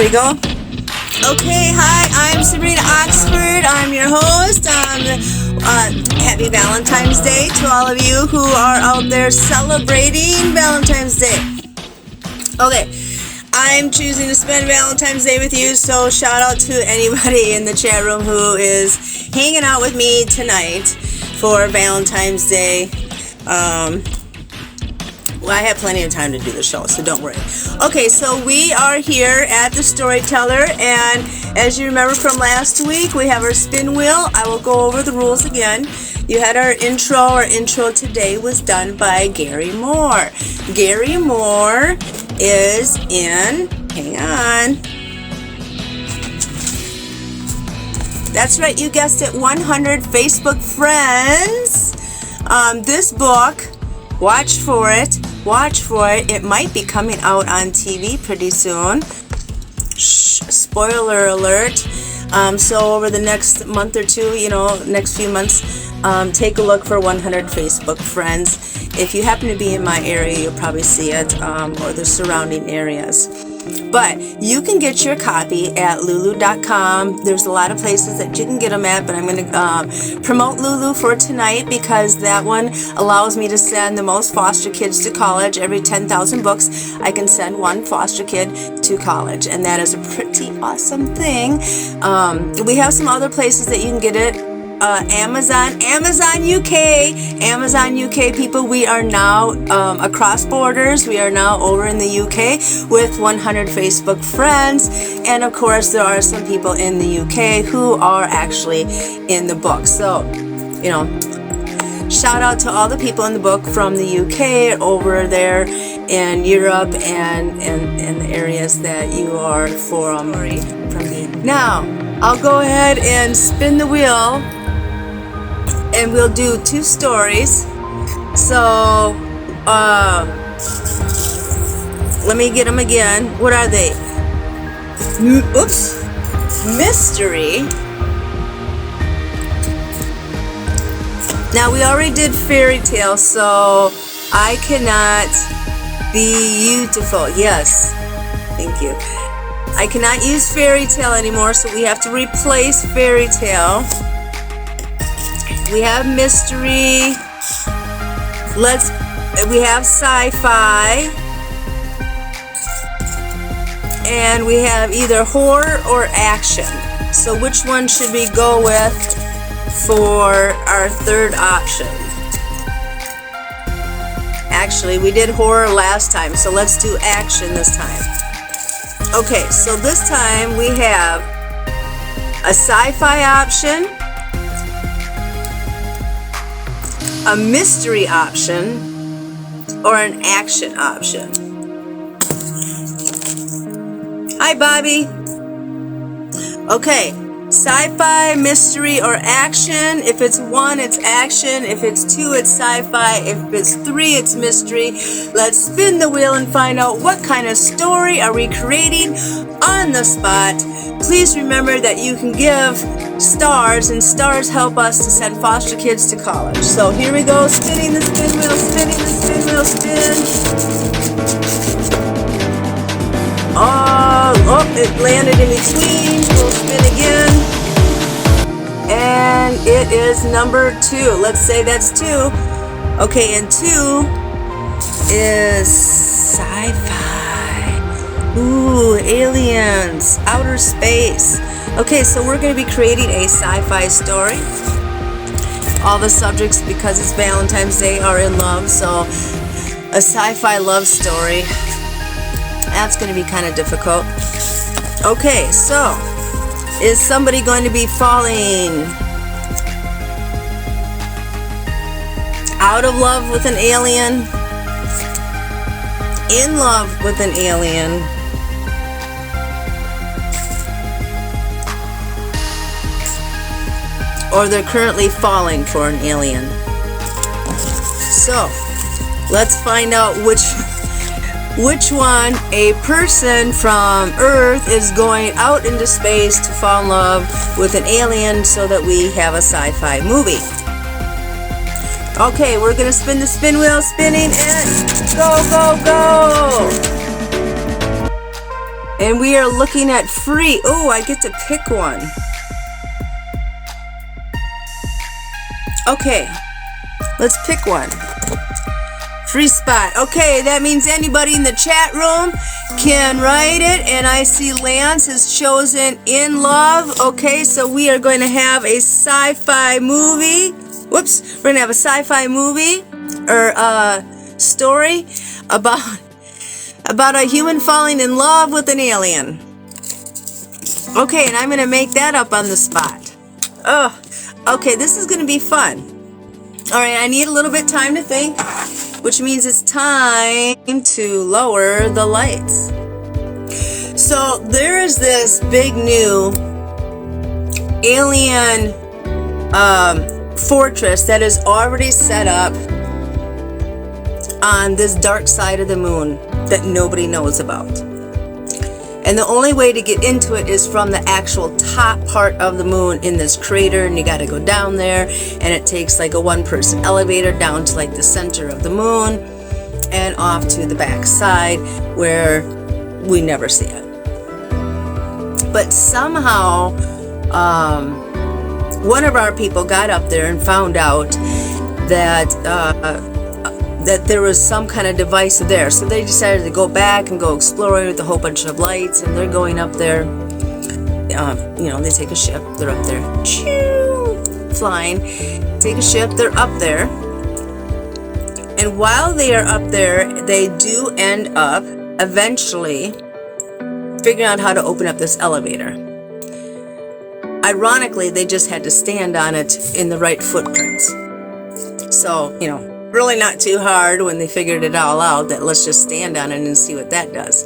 we go. Okay, hi, I'm Sabrina Oxford. I'm your host. Happy Valentine's Day to all of you who are out there celebrating Valentine's Day. Okay, I'm choosing to spend Valentine's Day with you, so shout out to anybody in the chat room who is hanging out with me tonight for Valentine's Day. I have plenty of time to do the show, so don't worry. Okay, so we are here at the StoryTeller, and as you remember from last week, we have our spin wheel. I will go over the rules again. You had our intro. Our intro today was done by Gary Moore. Gary Moore is in, hang on. That's right, you guessed it, 100 Facebook friends. This book, watch for it. It might be coming out on TV pretty soon. Shh, spoiler alert. So over the next month or two, next few months, take a look for 100 Facebook friends. If you happen to be in my area, you'll probably see it, or the surrounding areas. But you can get your copy at lulu.com. There's a lot of places that you can get them at, but I'm going to promote Lulu for tonight because that one allows me to send the most foster kids to college. Every 10,000 books, I can send one foster kid to college, and that is a pretty awesome thing. We have some other places that you can get it. Amazon UK people, we are now across borders. We are now over in the UK with 100 Facebook friends, and of course there are some people in the UK who are actually in the book. So, shout out to all the people in the book from the UK over there in Europe and the areas that you are from me. Now, I'll go ahead and spin the wheel, and we'll do 2 stories. So, let me get them again. What are they? Oops. Mystery. Now, we already did fairy tale, so I cannot be beautiful. Yes. Thank you. I cannot use fairy tale anymore, so we have to replace fairy tale. We have mystery. We have sci-fi. And we have either horror or action. So which one should we go with for our third option? Actually, we did horror last time, so let's do action this time. Okay, so this time we have a sci-fi option, a mystery option, or an action option. Hi, Bobby. Okay, sci-fi, mystery, or action. If it's 1, it's action. If it's 2, it's sci-fi. If it's 3, it's mystery. Let's spin the wheel and find out what kind of story are we creating on the spot. Please remember that you can give stars, and stars help us to send foster kids to college. So here we go, spinning the spin wheel, spin. Oh, it landed in between. We'll spin again. And it is number 2. Let's say that's 2. Okay, and 2 is sci-fi. Ooh, aliens, outer space. Okay, so we're going to be creating a sci-fi story. All the subjects, because it's Valentine's Day, are in love, so a sci-fi love story. That's going to be kind of difficult. Okay, so is somebody going to be falling out of love with an alien? In love with an alien? Or they're currently falling for an alien? So, let's find out which one a person from Earth is going out into space to fall in love with an alien so that we have a sci-fi movie. Okay, we're going to spin the spin wheel, spinning, and go, go, go! And we are looking at free. Oh, I get to pick one. Okay, let's pick one. Free spot. Okay, that means anybody in the chat room can write it. And I see Lance has chosen In Love. Okay, so we are going to have a sci-fi movie. Whoops, we're going to have a sci-fi movie or story about a human falling in love with an alien. Okay, and I'm going to make that up on the spot. Oh, okay, this is going to be fun. All right, I need a little bit time to think, which means it's time to lower the lights. So there is this big new alien fortress that is already set up on this dark side of the moon that nobody knows about. And the only way to get into it is from the actual top part of the moon in this crater, and you got to go down there, and it takes like a one-person elevator down to like the center of the moon and off to the back side where we never see it. But somehow one of our people got up there and found out that that there was some kind of device there. So they decided to go back and go exploring with a whole bunch of lights, and they're going up there. They take a ship, they're up there, flying, take a ship, they're up there. And while they are up there, they do end up eventually figuring out how to open up this elevator. Ironically, they just had to stand on it in the right footprints. So, really not too hard when they figured it all out, that let's just stand on it and see what that does.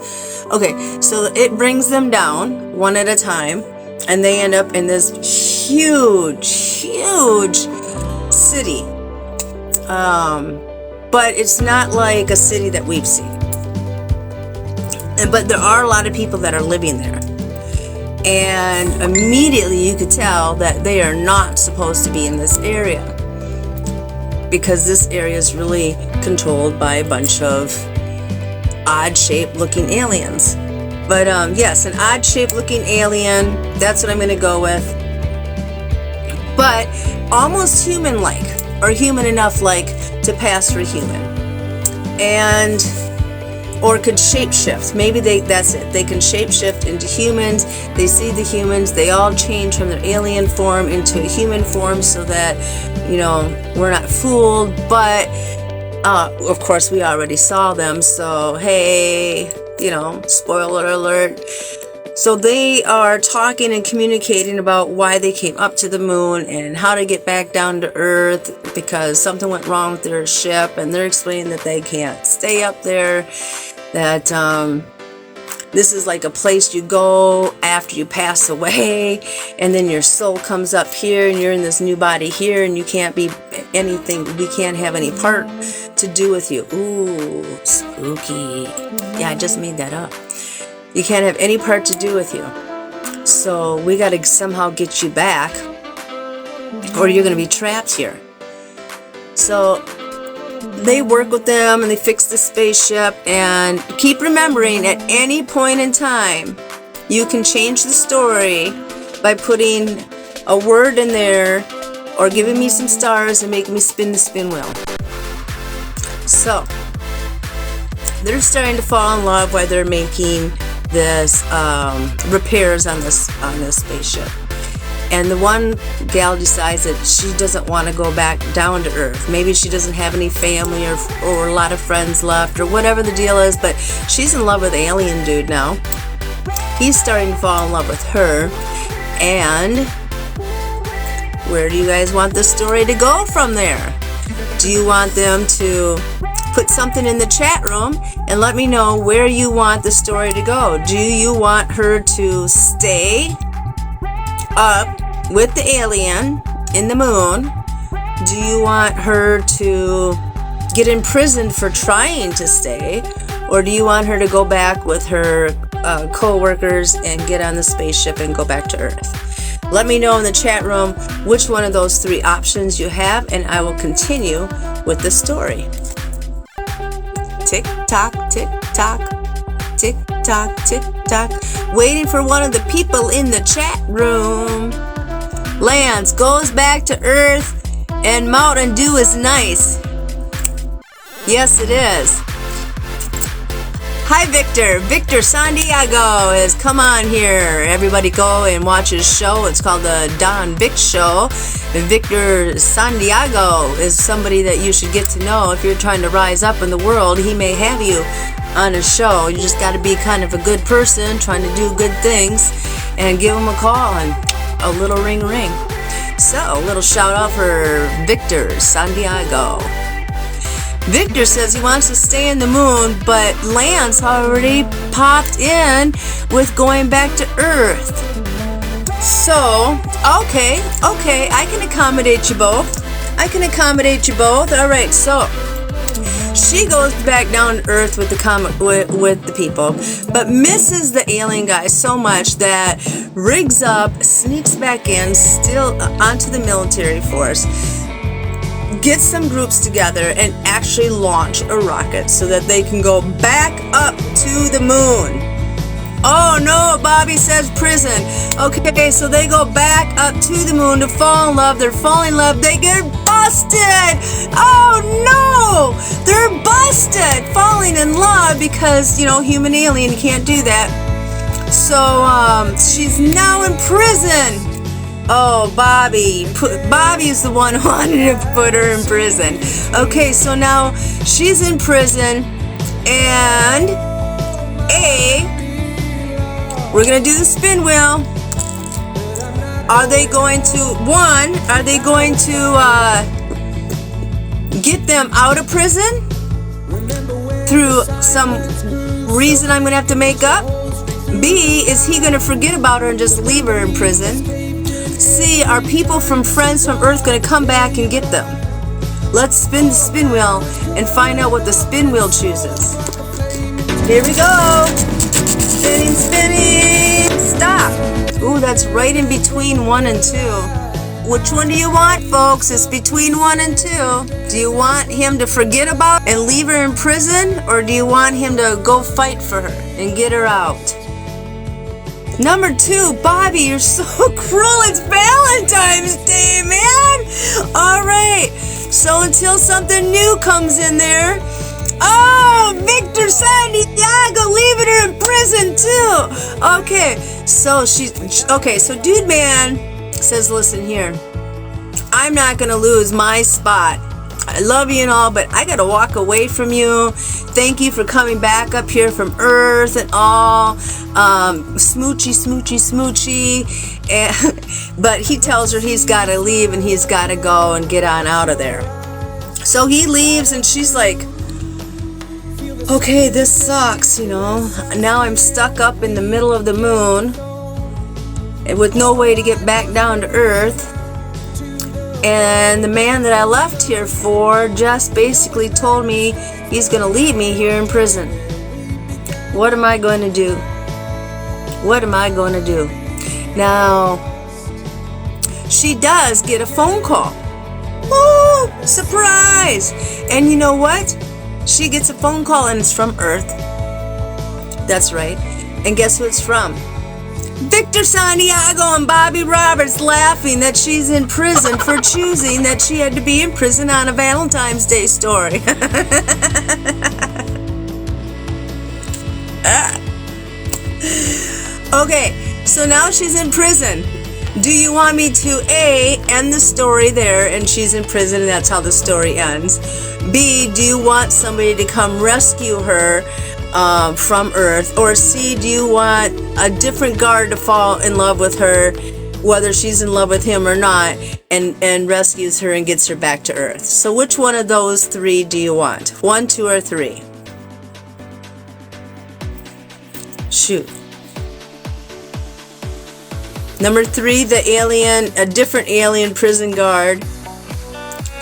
Okay, so it brings them down one at a time, and they end up in this huge city. But it's not like a city that we've seen. But there are a lot of people that are living there. And immediately you could tell that they are not supposed to be in this area, because this area is really controlled by a bunch of odd-shaped looking aliens. But yes, an odd-shaped looking alien, that's what I'm going to go with. But almost human-like, or human enough like to pass for human. And or could shapeshift. Maybe that's it. They can shapeshift into humans. They see the humans. They all change from their alien form into a human form so that, we're not fooled. But, of course, we already saw them. So, hey, spoiler alert. So they are talking and communicating about why they came up to the moon and how to get back down to Earth because something went wrong with their ship, and they're explaining that they can't stay up there, that this is like a place you go after you pass away, and then your soul comes up here and you're in this new body here, and you can't be anything, we can't have any part to do with you. Ooh, spooky. Yeah, I just made that up. You can't have any part to do with you. So we got to somehow get you back, or you're going to be trapped here. So they work with them and they fix the spaceship. And keep remembering, at any point in time, you can change the story by putting a word in there or giving me some stars and making me spin the spin wheel. So they're starting to fall in love while they're making this repairs on this spaceship. And the one gal decides that she doesn't want to go back down to Earth. Maybe she doesn't have any family or a lot of friends left or whatever the deal is, but she's in love with the alien dude now. He's starting to fall in love with her. And where do you guys want the story to go from there? Do you want them to put something in the chat room and let me know where you want the story to go? Do you want her to stay up with the alien in the moon? Do you want her to get imprisoned for trying to stay? Or do you want her to go back with her co-workers and get on the spaceship and go back to Earth? Let me know in the chat room which one of those three options you have, and I will continue with the story. Tick tock, tick tock, tick tick-tock, waiting for one of the people in the chat room. Lance goes back to Earth, and Mountain Dew is nice. Yes, it is. Hi, Victor. Victor Santiago is come on here. Everybody go and watch his show. It's called the Don Vic Show. And Victor Santiago is somebody that you should get to know if you're trying to rise up in the world. He may have you on his show. You just got to be kind of a good person, trying to do good things, and give him a call and a little ring. So, a little shout out for Victor Santiago. Victor says he wants to stay in the moon, but Lance already popped in with going back to Earth. So, okay, I can accommodate you both. All right, so she goes back down to Earth with the people, but misses the alien guy so much that rigs up, sneaks back in, still onto the military force, gets some groups together and actually launch a rocket so that they can go back up to the moon. Oh no, Bobby says prison. Okay, so they go back up to the moon to fall in love. They're falling in love. They get busted. Oh no, they're busted. Falling in love because, human alien can't do that. So, she's now in prison. Oh, Bobby's the one who wanted to put her in prison. Okay, so now she's in prison, and we're going to do the spin wheel. Are they going to get them out of prison through some reason I'm going to have to make up? B, is he going to forget about her and just leave her in prison? C, are people from Friends from Earth going to come back and get them? Let's spin the spin wheel and find out what the spin wheel chooses. Here we go. Spinning. Stop. Ooh, that's right in between 1 and 2. Which one do you want, folks? It's between 1 and 2. Do you want him to forget about and leave her in prison? Or do you want him to go fight for her and get her out? Number 2, Bobby, you're so cruel. It's Valentine's Day, man. All right. So until something new comes in there. Oh, Victor Santiago leaving her in prison too. Okay. So Dude Man says, listen here. I'm not going to lose my spot. I love you and all, but I got to walk away from you. Thank you for coming back up here from Earth and all. Smoochy. But he tells her he's got to leave and he's got to go and get on out of there. So he leaves and she's like, okay, this sucks, Now I'm stuck up in the middle of the moon with no way to get back down to Earth. And the man that I left here for just basically told me he's going to leave me here in prison. What am I going to do? Now, she does get a phone call. Ooh, surprise! And you know what? She gets a phone call and it's from Earth. That's right. And guess who it's from? Victor Santiago and Bobby Roberts laughing that she's in prison for choosing that she had to be in prison on a Valentine's Day story. Okay, so now she's in prison. Do you want me to A, end the story there and she's in prison and that's how the story ends? B, do you want somebody to come rescue her from Earth? Or C, do you want a different guard to fall in love with her, whether she's in love with him or not, and rescues her and gets her back to Earth? So which one of those 3 do you want? 1, 2, or 3? Shoot. Number 3, a different alien prison guard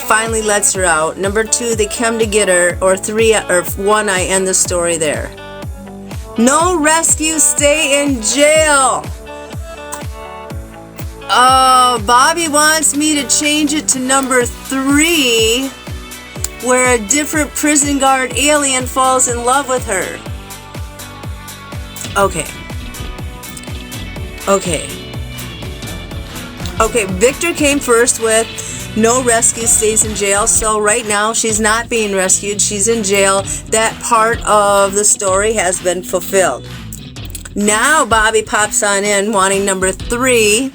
finally lets her out. Number 2, they come to get her. Or 3, or 1, I end the story there. No rescue, stay in jail. Oh, Bobby wants me to change it to number 3, where a different prison guard alien falls in love with her. Okay. Victor came first with no rescue, stays in jail. So right now she's not being rescued. She's in jail. That part of the story has been fulfilled. Now Bobby pops on in wanting number 3.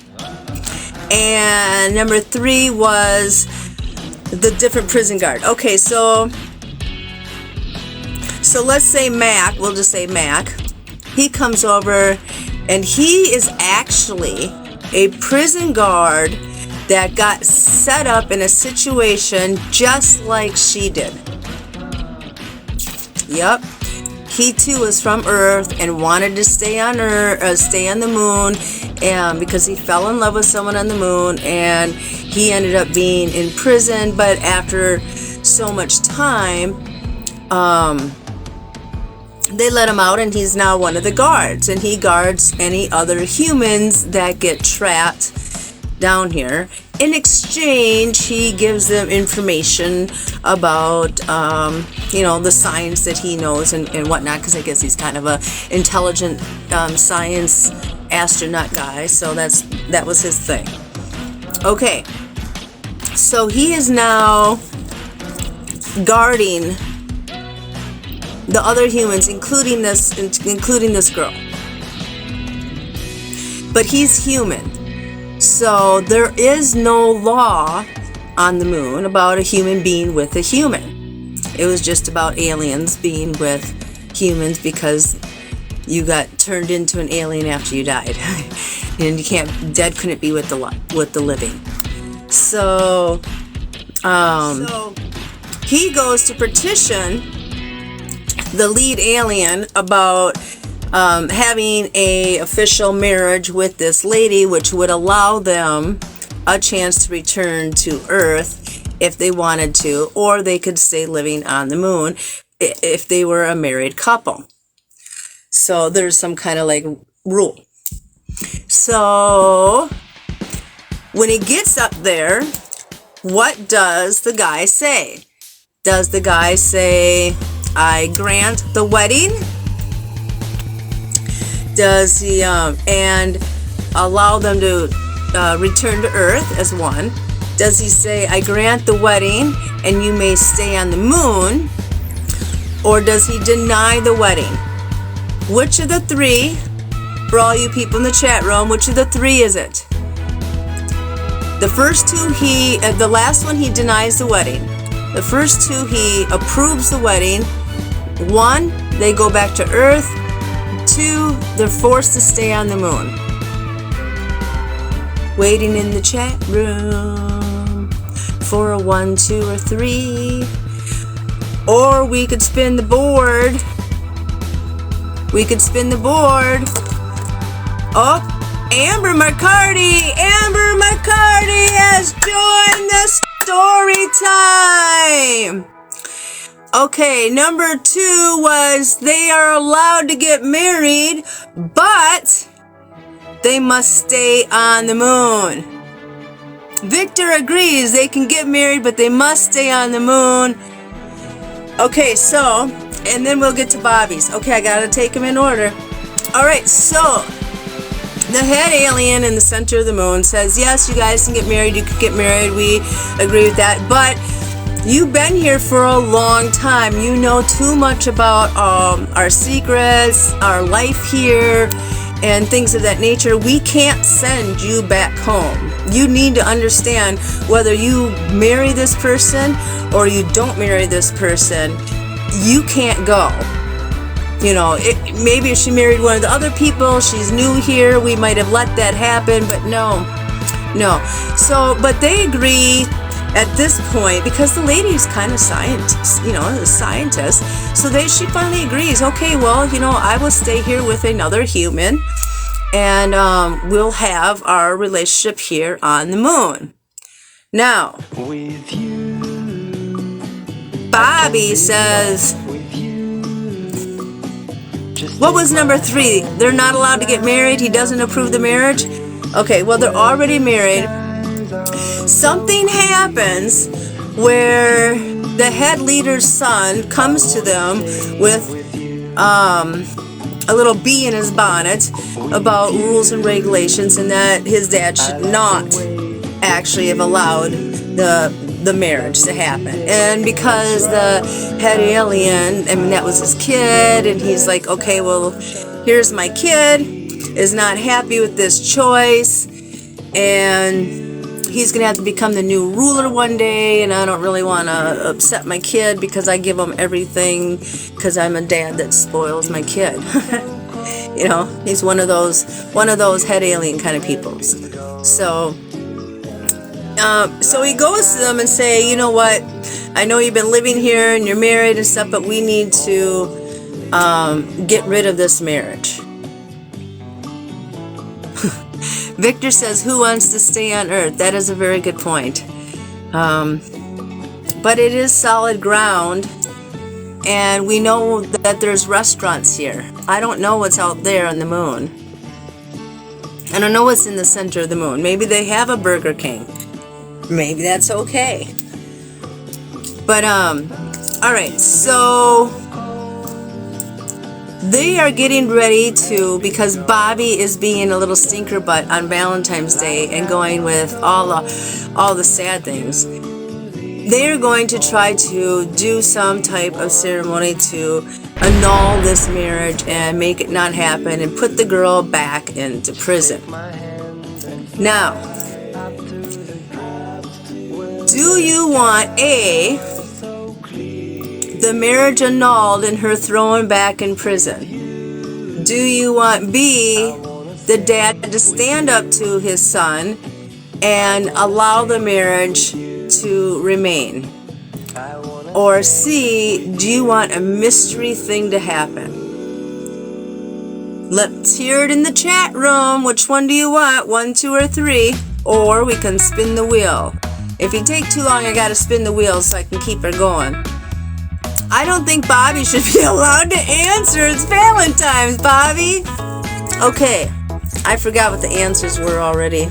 And number 3 was the different prison guard. Okay, so let's say Mac, we'll just say Mac. He comes over and he is actually a prison guard that got set up in a situation just like she did. Yep. He too was from Earth and wanted to stay on Earth, stay on the moon, and because he fell in love with someone on the moon, and he ended up being in prison. But after so much time, they let him out, and he's now one of the guards, and he guards any other humans that get trapped down here. In exchange, he gives them information about, the science that he knows and whatnot, because I guess he's kind of a intelligent science astronaut guy, so that was his thing. Okay, so he is now guarding the other humans, including this girl. But he's human. So there is no law on the moon about a human being with a human. It was just about aliens being with humans because you got turned into an alien after you died. And dead couldn't be with the living. So he goes to petition the lead alien about having a official marriage with this lady, which would allow them a chance to return to Earth if they wanted to, or they could stay living on the moon if they were a married couple. So there's some kind of like rule. So when he gets up there, what does the guy say? Does the guy say, I grant the wedding? Does he and allow them to return to Earth as one? Does he say, I grant the wedding and you may stay on the moon? Or does he deny the wedding? Which of the 3, for all you people in the chat room, which of the 3 is it? The first 2, the last one, he denies the wedding. The first 2, he approves the wedding. 1, they go back to Earth. 2, they're forced to stay on the moon. Waiting in the chat room for a 1, 2, or 3. Or we could spin the board. Oh, Amber McCarty has joined the story time. Okay, number 2 was they are allowed to get married, but they must stay on the moon. Victor agrees they can get married, but they must stay on the moon. Okay, so, and then we'll get to Bobby's. Okay, I gotta take them in order. Alright, so, the head alien in the center of the moon says, yes, you guys can get married, you can get married, we agree with that, but you've been here for a long time. You know too much about our secrets, our life here, and things of that nature. We can't send you back home. You need to understand whether you marry this person or you don't marry this person, you can't go. Maybe if she married one of the other people, she's new here, we might have let that happen, but no. So, but they agree at this point, because the lady is kind of a scientist, so she finally agrees, okay, well, I will stay here with another human, and we'll have our relationship here on the moon. Now, with you, Bobby says, what was number 3? They're not allowed to get married. He doesn't approve the marriage. Okay, well, they're already married. Something happens where the head leader's son comes to them with a little bee in his bonnet about rules and regulations, and that his dad should not actually have allowed the marriage to happen. And because the head alien, I mean, that was his kid, and he's like, okay, well, here's my kid, is not happy with this choice, and he's going to have to become the new ruler one day, and I don't really want to upset my kid because I give him everything because I'm a dad that spoils my kid. You know, he's one of those head alien kind of people. So he goes to them and say, you know what, I know you've been living here and you're married and stuff, but we need to get rid of this marriage. Victor says, who wants to stay on Earth? That is a very good point. But it is solid ground, and we know that there's restaurants here. I don't know what's out there on the moon. I don't know what's in the center of the moon. Maybe they have a Burger King. Maybe that's okay. But, alright, so they are getting ready to, because Bobby is being a little stinker butt on Valentine's Day and going with all the sad things. They are going to try to do some type of ceremony to annul this marriage and make it not happen and put the girl back into prison. Now, do you want the marriage annulled and her thrown back in prison? Do you want B, the dad to stand up to his son and allow the marriage to remain? Or C, do you want a mystery thing to happen? Let's hear it in the chat room. Which one do you want? 1, 2, or 3? Or we can spin the wheel. If you take too long, I gotta spin the wheel so I can keep her going. I don't think Bobby should be allowed to answer. It's Valentine's, Bobby. Okay, I forgot what the answers were already.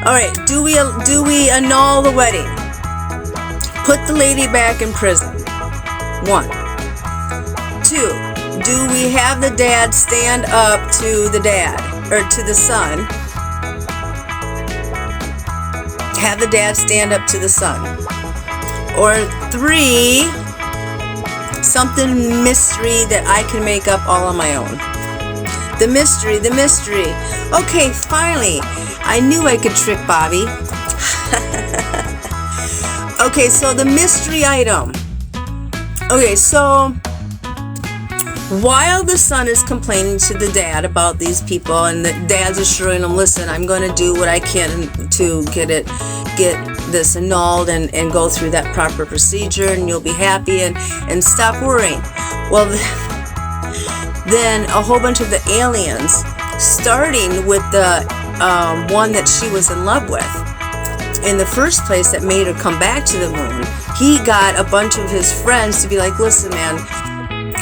All right, do we annul the wedding? Put the lady back in prison. 1. 2. Do we have the dad stand up to the dad or to the son? Have the dad stand up to the son. Or 3. Something mystery that I can make up all on my own. The mystery. Okay, finally. I knew I could trick Bobby. Okay, so the mystery item. Okay, so while the son is complaining to the dad about these people, and the dad's assuring him, listen, I'm going to do what I can to get this annulled and go through that proper procedure, and you'll be happy and stop worrying. Well, then a whole bunch of the aliens, starting with the one that she was in love with in the first place that made her come back to the moon, he got a bunch of his friends to be like, listen, man,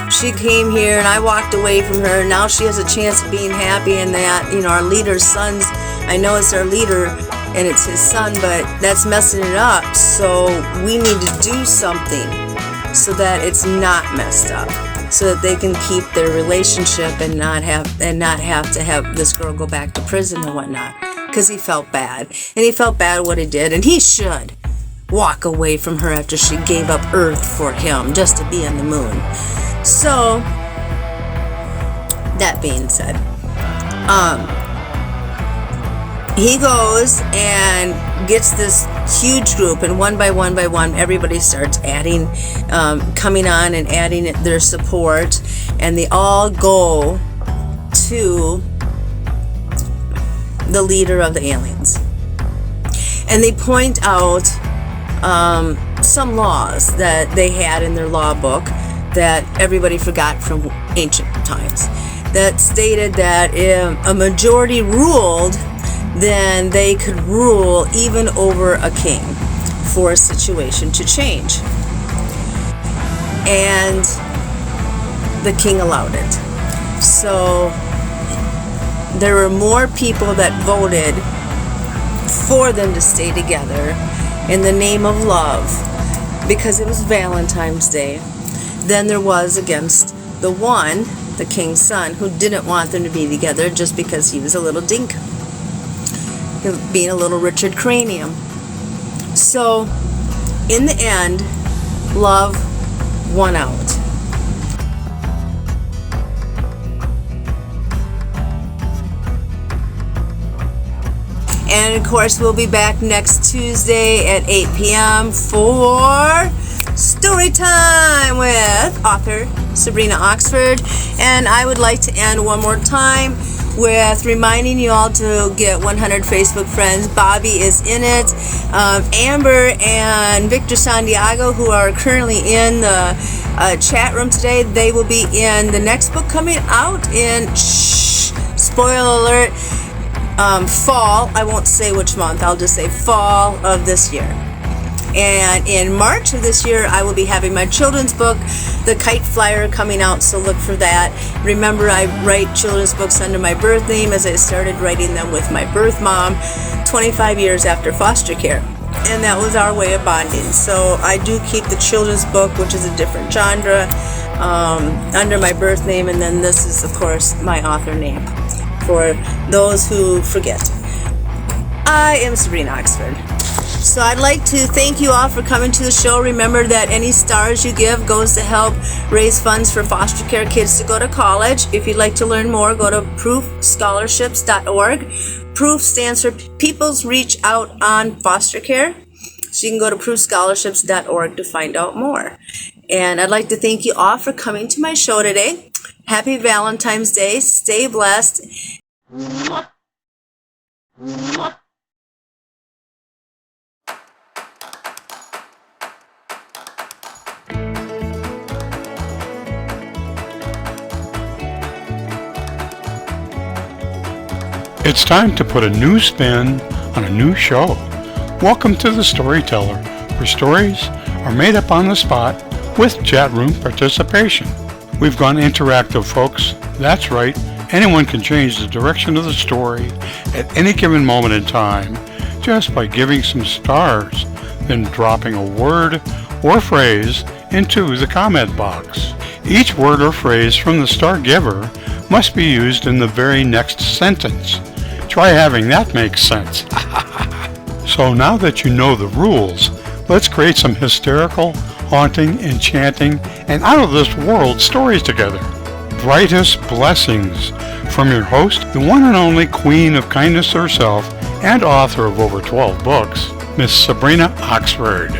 she came here and I walked away from her. Now she has a chance of being happy, and that, you know, our leader's sons, I know it's our leader and it's his son, but that's messing it up. So we need to do something so that it's not messed up, so that they can keep their relationship and not have to have this girl go back to prison and whatnot. Because he felt bad, and he felt bad what he did, and he should walk away from her after she gave up Earth for him just to be on the moon. So that being said, he goes and gets this huge group, and one by one, everybody starts adding, coming on and adding their support, and they all go to the leader of the aliens. And they point out some laws that they had in their law book that everybody forgot from ancient times, that stated that if a majority ruled, then they could rule even over a king for a situation to change. And the king allowed it. So there were more people that voted for them to stay together in the name of love, because it was Valentine's Day, than there was against the one the king's son, who didn't want them to be together just because he was a little dink, being a little Richard Cranium. So, in the end, love won out. And of course, we'll be back next Tuesday at 8 p.m. for Story Time with author Sabrina Oxford. And I would like to end one more time with reminding you all to get 100 Facebook friends. Bobby is in it. Amber and Victor Santiago, who are currently in the chat room today, they will be in the next book coming out in, spoiler alert, fall. I won't say which month, I'll just say fall of this year. And in March of this year, I will be having my children's book, The Kite Flyer, coming out, so look for that. Remember, I write children's books under my birth name, as I started writing them with my birth mom 25 years after foster care. And that was our way of bonding. So I do keep the children's book, which is a different genre, under my birth name, and then this is, of course, my author name, for those who forget. I am Sabrina Oxford. So I'd like to thank you all for coming to the show. Remember that any stars you give goes to help raise funds for foster care kids to go to college. If you'd like to learn more, go to proofscholarships.org. Proof stands for People's Reach Out on Foster Care. So you can go to proofscholarships.org to find out more. And I'd like to thank you all for coming to my show today. Happy Valentine's Day. Stay blessed. It's time to put a new spin on a new show. Welcome to the StoryTeller, where stories are made up on the spot with chat room participation. We've gone interactive, folks. That's right, anyone can change the direction of the story at any given moment in time just by giving some stars, then dropping a word or phrase into the comment box. Each word or phrase from the star giver must be used in the very next sentence. Try having that make sense. So now that you know the rules, let's create some hysterical, haunting, enchanting, and out-of-this-world stories together. Brightest blessings from your host, the one and only queen of kindness herself, and author of over 12 books, Miss Sabrina Oxford.